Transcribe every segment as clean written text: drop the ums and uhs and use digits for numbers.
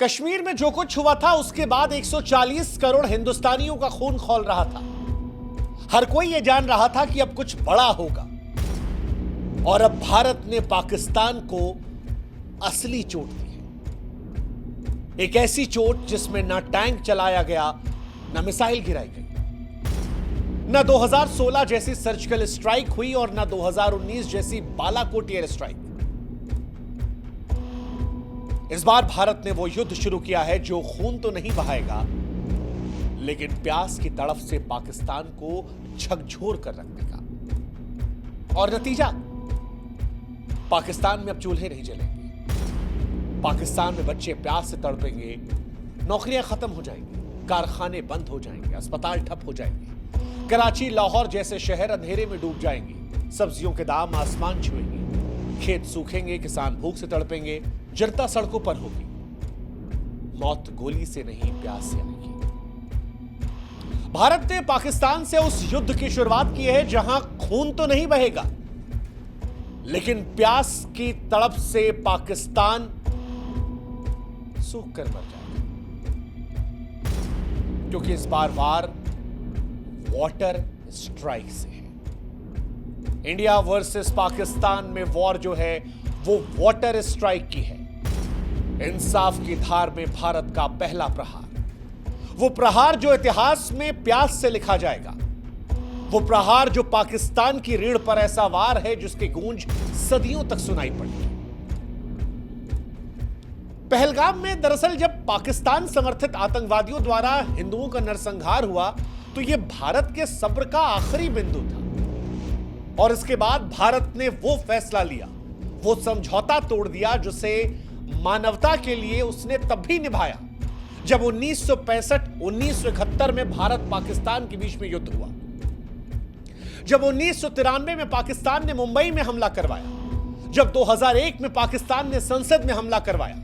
कश्मीर में जो कुछ हुआ था उसके बाद 140 करोड़ हिंदुस्तानियों का खून खौल रहा था। हर कोई यह जान रहा था कि अब कुछ बड़ा होगा। और अब भारत ने पाकिस्तान को असली चोट दी है। एक ऐसी चोट जिसमें ना टैंक चलाया गया, ना मिसाइल गिराई गई, ना 2016 जैसी सर्जिकल स्ट्राइक हुई और ना 2019 जैसी बालाकोट एयर स्ट्राइक। इस बार भारत ने वो युद्ध शुरू किया है जो खून तो नहीं बहाएगा, लेकिन प्यास की तड़फ से पाकिस्तान को झकझोर कर रख देगा। और नतीजा, पाकिस्तान में अब चूल्हे नहीं जलेंगे। पाकिस्तान में बच्चे प्यास से तड़पेंगे, नौकरियां खत्म हो जाएंगी, कारखाने बंद हो जाएंगे, अस्पताल ठप हो जाएंगे, कराची लाहौर जैसे शहर अंधेरे में डूब जाएंगे, सब्जियों के दाम आसमान छुएंगे, खेत सूखेंगे, किसान भूख से तड़पेंगे, जनता सड़कों पर होगी। मौत गोली से नहीं, प्यास से आएगी। भारत ने पाकिस्तान से उस युद्ध की शुरुआत की है जहां खून तो नहीं बहेगा, लेकिन प्यास की तड़प से पाकिस्तान सूख कर मर जाएगा। क्योंकि इस बार वार वाटर स्ट्राइक से है। इंडिया वर्सेस पाकिस्तान में वॉर जो है वो वाटर स्ट्राइक की है। इंसाफ की धार में भारत का पहला प्रहार, वो प्रहार जो इतिहास में प्यास से लिखा जाएगा, वो प्रहार जो पाकिस्तान की रीढ़ पर ऐसा वार है जिसकी गूंज सदियों तक सुनाई पड़ेगी। पहलगाम में दरअसल जब पाकिस्तान समर्थित आतंकवादियों द्वारा हिंदुओं का नरसंहार हुआ तो यह भारत के सब्र का आखिरी बिंदु था। और इसके बाद भारत ने वो फैसला लिया, वो समझौता तोड़ दिया जिसे मानवता के लिए उसने तब भी निभाया जब 1965-1971 में भारत पाकिस्तान के बीच में युद्ध हुआ, जब 1993 में पाकिस्तान ने मुंबई में हमला करवाया, जब 2001 में पाकिस्तान ने संसद में हमला करवाया,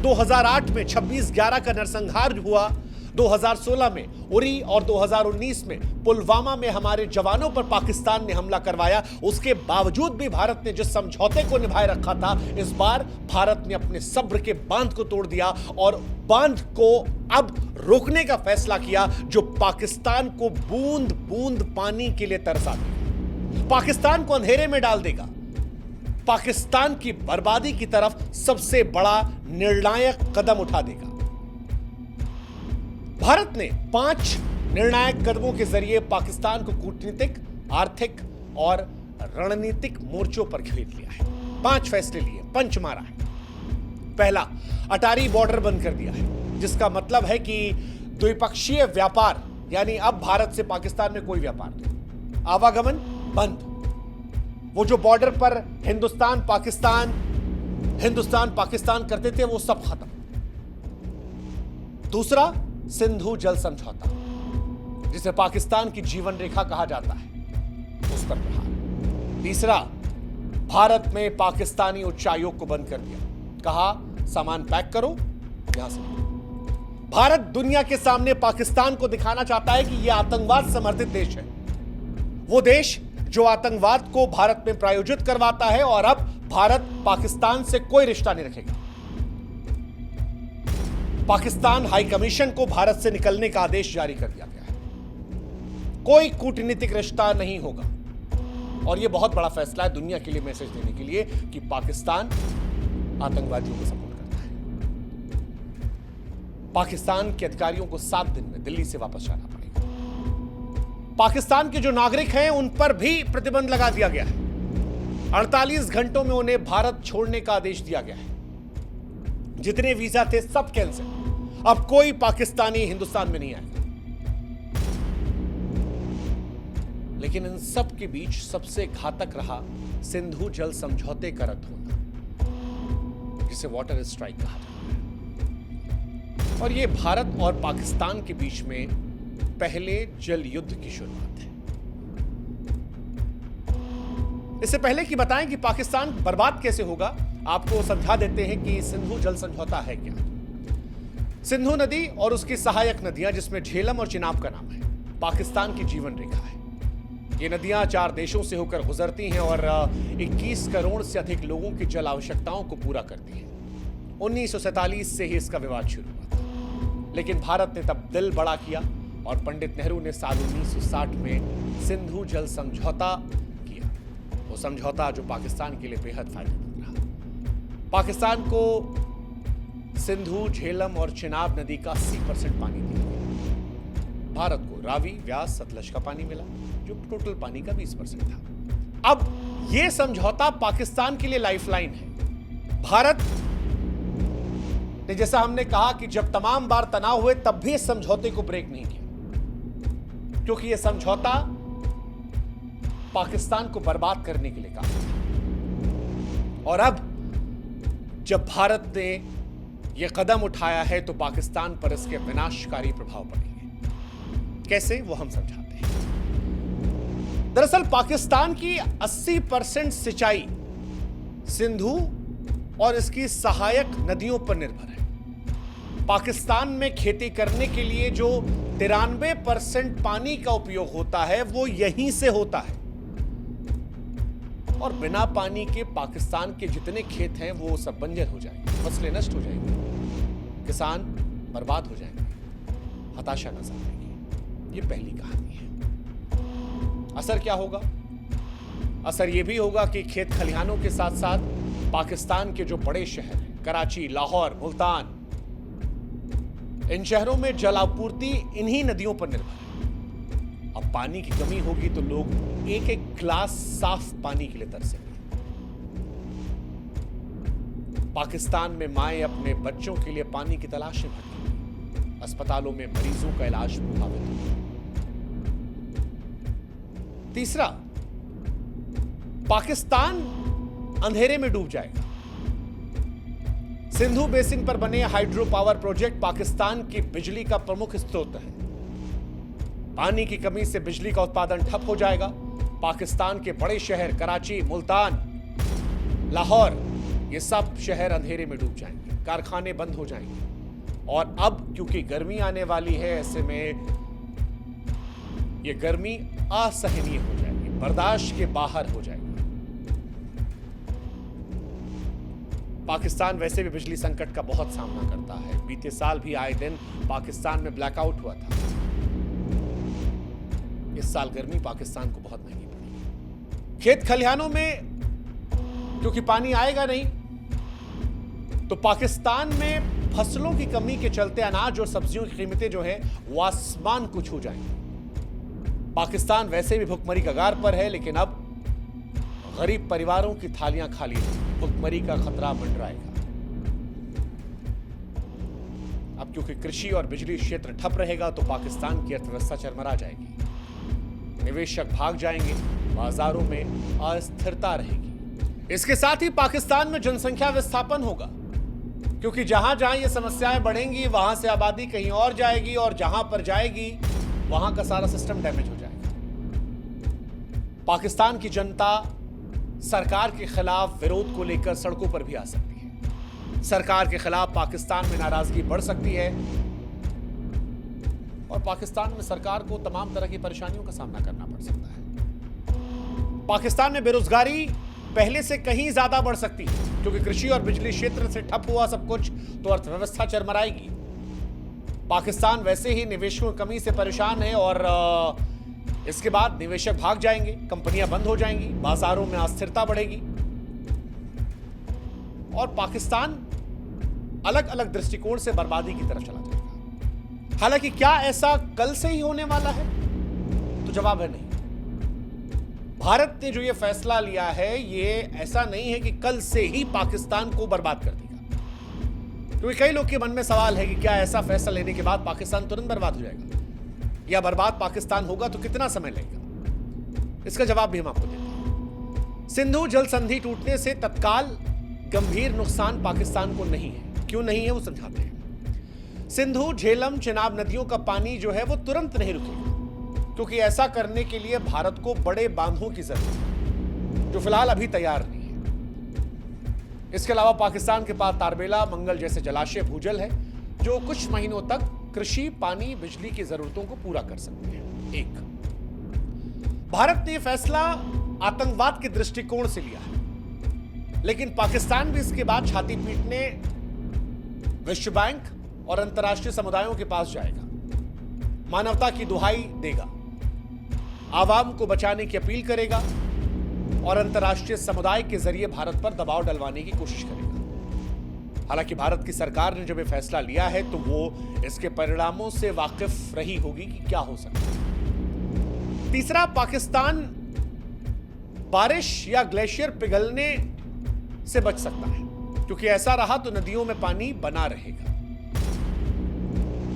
2008 में 26/11 का नरसंहार हुआ, 2016 में उरी और 2019 में पुलवामा में हमारे जवानों पर पाकिस्तान ने हमला करवाया। उसके बावजूद भी भारत ने जिस समझौते को निभाए रखा था, इस बार भारत ने अपने सब्र के बांध को तोड़ दिया और बांध को अब रोकने का फैसला किया जो पाकिस्तान को बूंद बूंद पानी के लिए तरसा देगा, पाकिस्तान को अंधेरे में डाल देगा, पाकिस्तान की बर्बादी की तरफ सबसे बड़ा निर्णायक कदम उठा देगा। भारत ने 5 निर्णायक कदमों के जरिए पाकिस्तान को कूटनीतिक, आर्थिक और रणनीतिक मोर्चों पर घेर लिया है। 5 फैसले लिए, पंच मारा है। पहला, अटारी बॉर्डर बंद कर दिया है, जिसका मतलब है कि द्विपक्षीय व्यापार, यानी अब भारत से पाकिस्तान में कोई व्यापार नहीं, आवागमन बंद। वो जो बॉर्डर पर हिंदुस्तान पाकिस्तान करते थे वो सब खत्म। दूसरा, सिंधु जल समझौता, जिसे पाकिस्तान की जीवन रेखा कहा जाता है, उस पर प्रहार। तीसरा, भारत में पाकिस्तानी उच्चायोग को बंद कर दिया, कहा सामान पैक करो, यहां से। भारत दुनिया के सामने पाकिस्तान को दिखाना चाहता है कि यह आतंकवाद समर्थित देश है, वो देश जो आतंकवाद को भारत में प्रायोजित करवाता है। और अब भारत पाकिस्तान से कोई रिश्ता नहीं रखेगा। पाकिस्तान हाई कमीशन को भारत से निकलने का आदेश जारी कर दिया गया है। कोई कूटनीतिक रिश्ता नहीं होगा। और यह बहुत बड़ा फैसला है दुनिया के लिए मैसेज देने के लिए कि पाकिस्तान आतंकवादियों को सपोर्ट करता है। पाकिस्तान के अधिकारियों को 7 दिन में दिल्ली से वापस जाना पड़ेगा। पाकिस्तान के जो नागरिक हैं उन पर भी प्रतिबंध लगा दिया गया है। 48 घंटों में उन्हें भारत छोड़ने का आदेश दिया गया है। जितने वीजा थे सब कैंसिल। अब कोई पाकिस्तानी हिंदुस्तान में नहीं आएगा। लेकिन इन सब के बीच सबसे घातक रहा सिंधु जल समझौते का रद्द होना, जिसे वाटर स्ट्राइक कहा जाता है। और यह भारत और पाकिस्तान के बीच में पहले जल युद्ध की शुरुआत है। इससे पहले कि बताएं कि पाकिस्तान बर्बाद कैसे होगा, आपको समझा देते हैं कि सिंधु जल समझौता है क्या। सिंधु नदी और उसकी सहायक नदियां, जिसमें झेलम और चिनाब का नाम है, पाकिस्तान की जीवन रेखा है। ये नदियां 4 देशों से होकर गुजरती हैं और 21 करोड़ से अधिक लोगों की जल आवश्यकताओं को पूरा करती हैं। 1947 से ही इसका विवाद शुरू हुआ था, लेकिन भारत ने तब दिल बड़ा किया और पंडित नेहरू ने साल 1960 में सिंधु जल समझौता किया। वो समझौता जो पाकिस्तान के लिए बेहद फायदेमंद रहा। पाकिस्तान को सिंधु, झेलम और चिनाब नदी का 80% पानी दिया गया। भारत को रावी, व्यास, सतलज का पानी मिला जो टोटल पानी का 20% था। अब यह समझौता पाकिस्तान के लिए लाइफलाइन है। भारत ने, जैसा हमने कहा कि जब तमाम बार तनाव हुए तब भी इस समझौते को ब्रेक नहीं किया, क्योंकि यह समझौता पाकिस्तान को बर्बाद करने के लिए कहा। और अब जब भारत ने यह कदम उठाया है तो पाकिस्तान पर इसके विनाशकारी प्रभाव पड़ेंगे। कैसे, वो हम समझाते हैं। दरअसल पाकिस्तान की 80% सिंचाई सिंधु और इसकी सहायक नदियों पर निर्भर है। पाकिस्तान में खेती करने के लिए जो 93% पानी का उपयोग होता है वो यहीं से होता है। और बिना पानी के पाकिस्तान के जितने खेत हैं वो सब बंजर हो जाएंगे, फसलें नष्ट हो जाएंगी, किसान बर्बाद हो जाएंगे, हताशा नजर आएगी। ये पहली कहानी है। असर क्या होगा? असर यह भी होगा कि खेत खलिहानों के साथ साथ पाकिस्तान के जो बड़े शहर हैं, कराची, लाहौर, मुल्तान, इन शहरों में जल आपूर्ति इन्हीं नदियों पर निर्भर है। अब पानी की कमी होगी तो लोग एक एक गिलास साफ पानी के लिए तरसेंगे। पाकिस्तान में माएं अपने बच्चों के लिए पानी की तलाश में भटकेंगी। अस्पतालों में मरीजों का इलाज प्रभावित होगा। तीसरा, पाकिस्तान अंधेरे में डूब जाएगा। सिंधु बेसिन पर बने हाइड्रो पावर प्रोजेक्ट पाकिस्तान की बिजली का प्रमुख स्रोत है। पानी की कमी से बिजली का उत्पादन ठप हो जाएगा। पाकिस्तान के बड़े शहर कराची, मुल्तान, लाहौर, ये सब शहर अंधेरे में डूब जाएंगे, कारखाने बंद हो जाएंगे। और अब क्योंकि गर्मी आने वाली है, ऐसे में ये गर्मी असहनीय हो जाएगी, बर्दाश्त के बाहर हो जाएगी। पाकिस्तान वैसे भी बिजली संकट का बहुत सामना करता है। बीते साल भी आए दिन पाकिस्तान में ब्लैकआउट हुआ था। इस साल गर्मी पाकिस्तान को बहुत महंगी पड़ी। खेत खलिहानों में क्योंकि पानी आएगा नहीं, तो पाकिस्तान में फसलों की कमी के चलते अनाज और सब्जियों की कीमतें जो है वो आसमान को छू जाएंगी। पाकिस्तान वैसे भी भुखमरी कगार पर है, लेकिन अब गरीब परिवारों की थालियां खाली हैं, भुखमरी का खतरा मंडराएगा। अब क्योंकि कृषि और बिजली क्षेत्र ठप रहेगा तो पाकिस्तान की अर्थव्यवस्था चरमरा जाएगी, निवेशक भाग जाएंगे, बाजारों में अस्थिरता रहेगी। इसके साथ ही पाकिस्तान में जनसंख्या विस्थापन होगा, क्योंकि जहां जहां ये समस्याएं बढ़ेंगी वहां से आबादी कहीं और जाएगी, और जहां पर जाएगी वहां का सारा सिस्टम डैमेज हो जाएगा। पाकिस्तान की जनता सरकार के खिलाफ विरोध को लेकर सड़कों पर भी आ सकती है। सरकार के खिलाफ पाकिस्तान में नाराजगी बढ़ सकती है और पाकिस्तान में सरकार को तमाम तरह की परेशानियों का सामना करना पड़ सकता है। पाकिस्तान में बेरोजगारी पहले से कहीं ज्यादा बढ़ सकती है, क्योंकि कृषि और बिजली क्षेत्र से ठप हुआ सब कुछ तो अर्थव्यवस्था चरमराएगी। पाकिस्तान वैसे ही निवेशकों की कमी से परेशान है और इसके बाद निवेशक भाग जाएंगे, कंपनियां बंद हो जाएंगी, बाजारों में अस्थिरता बढ़ेगी और पाकिस्तान अलग अलग दृष्टिकोण से बर्बादी की तरफ चला जाएगा। हालांकि क्या ऐसा कल से ही होने वाला है? तो जवाब है नहीं। भारत ने जो यह फैसला लिया है, यह ऐसा नहीं है कि कल से ही पाकिस्तान को बर्बाद कर देगा, क्योंकि कई लोग के मन में सवाल है कि क्या ऐसा फैसला लेने के बाद पाकिस्तान तुरंत बर्बाद हो जाएगा, या बर्बाद पाकिस्तान होगा तो कितना समय लगेगा? इसका जवाब भी हम आपको देते हैं। सिंधु जल संधि टूटने से तत्काल गंभीर नुकसान पाकिस्तान को नहीं है। क्यों नहीं है वो समझाते हैं। सिंधु, झेलम, चिनाब नदियों का पानी जो है वो तुरंत नहीं रुकेगा, क्योंकि ऐसा करने के लिए भारत को बड़े बांधों की जरूरत है, जो फिलहाल अभी तैयार नहीं है। इसके अलावा पाकिस्तान के पास तारबेला, मंगल जैसे जलाशय भूजल है, जो कुछ महीनों तक कृषि, पानी, बिजली की जरूरतों को पूरा कर सकते हैं। एक, भारत ने फैसला आतंकवाद के दृष्टिकोण से लिया है, लेकिन पाकिस्तान भी इसके बाद छाती पीटने विश्व बैंक और अंतर्राष्ट्रीय समुदायों के पास जाएगा, मानवता की दुहाई देगा, आवाम को बचाने की अपील करेगा और अंतर्राष्ट्रीय समुदाय के जरिए भारत पर दबाव डलवाने की कोशिश करेगा। हालांकि भारत की सरकार ने जब यह फैसला लिया है तो वो इसके परिणामों से वाकिफ रही होगी कि क्या हो सकता है। तीसरा, पाकिस्तान बारिश या ग्लेशियर पिघलने से बच सकता है, क्योंकि ऐसा रहा तो नदियों में पानी बना रहेगा।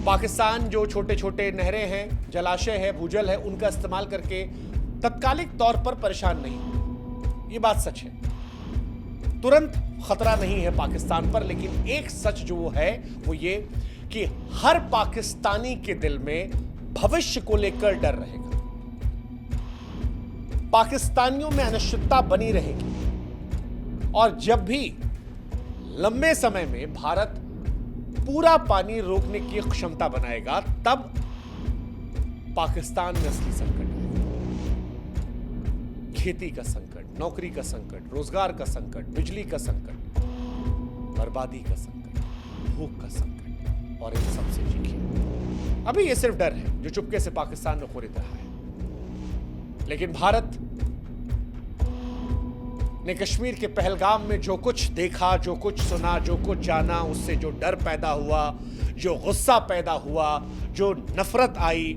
पाकिस्तान जो छोटे छोटे नहरें हैं, जलाशय है, भूजल है, उनका इस्तेमाल करके तत्कालिक तौर पर परेशान नहीं होगा। ये बात सच है, तुरंत खतरा नहीं है पाकिस्तान पर। लेकिन एक सच जो है वो ये कि हर पाकिस्तानी के दिल में भविष्य को लेकर डर रहेगा, पाकिस्तानियों में अनिश्चितता बनी रहेगी। और जब भी लंबे समय में भारत पूरा पानी रोकने की क्षमता बनाएगा, तब पाकिस्तान में असली संकट आएगा। खेती का संकट, नौकरी का संकट, रोजगार का संकट, बिजली का संकट, बर्बादी का संकट, भूख का संकट, और इन सबसे चीखें। अभी यह सिर्फ डर है जो चुपके से पाकिस्तान में खरीद रहा है। लेकिन भारत ने कश्मीर के पहलगाम में जो कुछ देखा, जो कुछ सुना, जो कुछ जाना, उससे जो डर पैदा हुआ, जो गुस्सा पैदा हुआ, जो नफरत आई,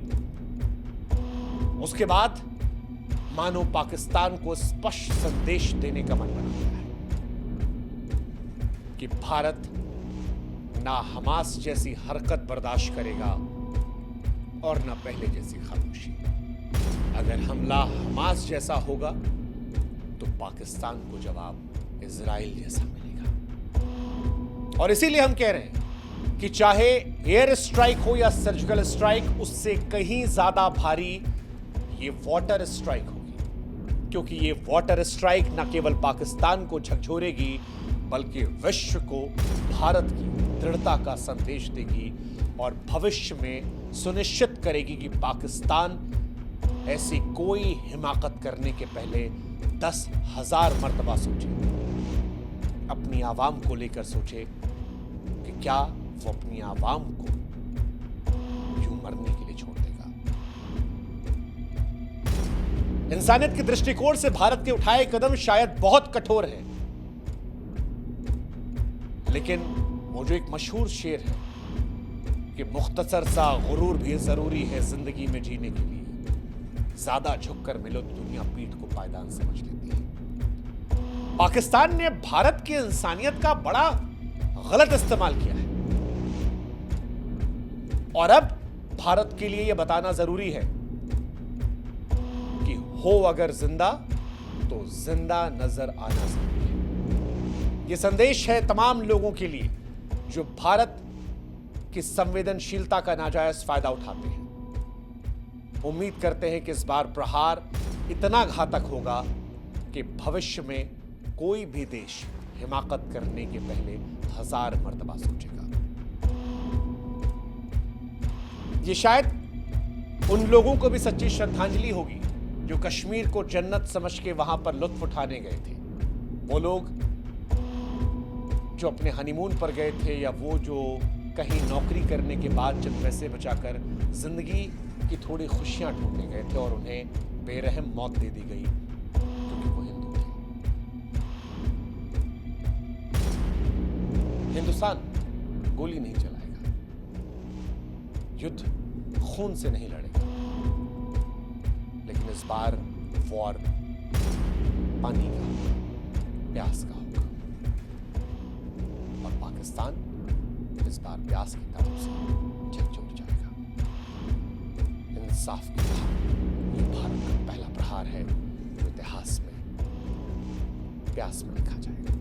उसके बाद मानो पाकिस्तान को स्पष्ट संदेश देने का मन बना गया है कि भारत ना हमास जैसी हरकत बर्दाश्त करेगा और ना पहले जैसी खामोशी। अगर हमला हमास जैसा होगा तो पाकिस्तान को जवाब इजराइल जैसा मिलेगा। और इसीलिए हम कह रहे हैं कि चाहे एयर स्ट्राइक हो या सर्जिकल स्ट्राइक, उससे कहीं ज्यादा भारी ये वाटर स्ट्राइक होगी, क्योंकि ये वाटर स्ट्राइक न केवल पाकिस्तान को झकझोरेगी बल्कि विश्व को भारत की दृढ़ता का संदेश देगी और भविष्य में सुनिश्चित करेगी कि पाकिस्तान ऐसी कोई हिमाकत करने के पहले 10,000 मर्तबा सोचे, अपनी आवाम को लेकर सोचे कि क्या वो अपनी आवाम को यूं मरने के लिए छोड़ देगा। इंसानियत के दृष्टिकोण से भारत के उठाए कदम शायद बहुत कठोर हैं, लेकिन वो जो एक मशहूर शेर है कि मुख्तसर सा गुरूर भी जरूरी है जिंदगी में जीने के लिए, ज्यादा झुककर मिलो तो दुनिया पीठ को पायदान समझ लेती है। पाकिस्तान ने भारत की इंसानियत का बड़ा गलत इस्तेमाल किया है और अब भारत के लिए यह बताना जरूरी है कि हो अगर जिंदा तो जिंदा नजर आना जरूरी है। यह संदेश है तमाम लोगों के लिए जो भारत की संवेदनशीलता का नाजायज फायदा उठाते हैं। उम्मीद करते हैं कि इस बार प्रहार इतना घातक होगा कि भविष्य में कोई भी देश हिमाकत करने के पहले 1000 मर्तबा सोचेगा। ये शायद उन लोगों को भी सच्ची श्रद्धांजलि होगी जो कश्मीर को जन्नत समझ के वहां पर लुत्फ उठाने गए थे। वो लोग जो अपने हनीमून पर गए थे या वो जो कहीं नौकरी करने के बाद चंद पैसे बचाकर जिंदगी की थोड़ी खुशियां ढूंढने गए थे और उन्हें बेरहम मौत दे दी गई क्योंकि वो हिंदू थे। हिंदुस्तान गोली नहीं चलाएगा, युद्ध खून से नहीं लड़ेगा, लेकिन इस बार वॉर पानी का होगा, प्यास का होगा और पाकिस्तान इस बार प्यास की तरफ से झकझोर जाएगा। इंसाफ की भाव, ये भारत का पहला प्रहार है जो इतिहास में प्यास में लिखा जाएगा।